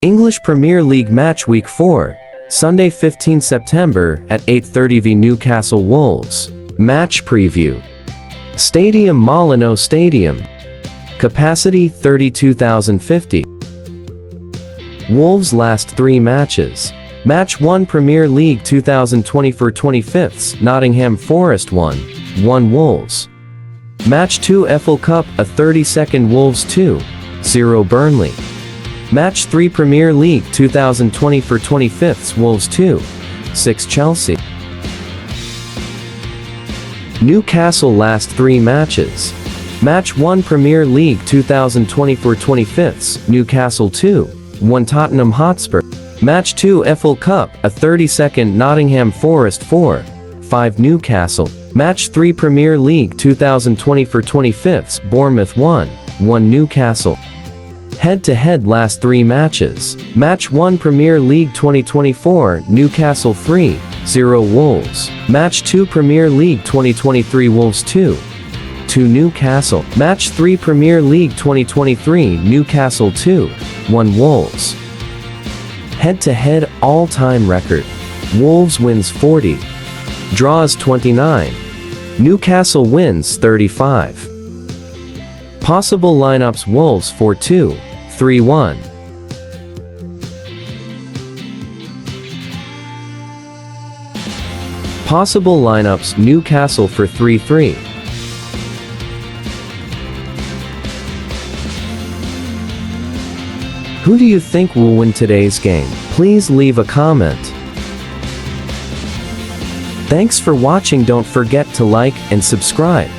English Premier League Match Week 4, Sunday 15 September at 8:30 v Newcastle Wolves. Match Preview. Stadium Molyneux Stadium. Capacity 32,050. Wolves' last 3 matches. Match 1 Premier League 2024-25, Nottingham Forest 1-1 Wolves. Match 2 EPL Cup, a 30-second Wolves 2-0 Burnley. Match 3 Premier League 2024-25, Wolves 2-6 Chelsea. Newcastle last 3 matches. Match 1 Premier League 2024-25, Newcastle 2-1 Tottenham Hotspur. Match 2 EPL Cup, a 30-second Nottingham Forest 4-5 Newcastle. Match 3 Premier League 2024-25, Bournemouth 1-1 Newcastle. Head-to-head last 3 matches. Match 1 Premier League 2024, Newcastle 3-0 Wolves. Match 2 Premier League 2023, Wolves 2-2 Newcastle. Match 3 Premier League 2023, Newcastle 2-1 Wolves. Head-to-head all-time record. Wolves wins 40. Draws 29. Newcastle wins 35. Possible lineups: Wolves 4-2-3-1. Possible lineups: Newcastle 4-3-3. Who do you think will win today's game? Please leave a comment. Thanks for watching. Don't forget to like and subscribe.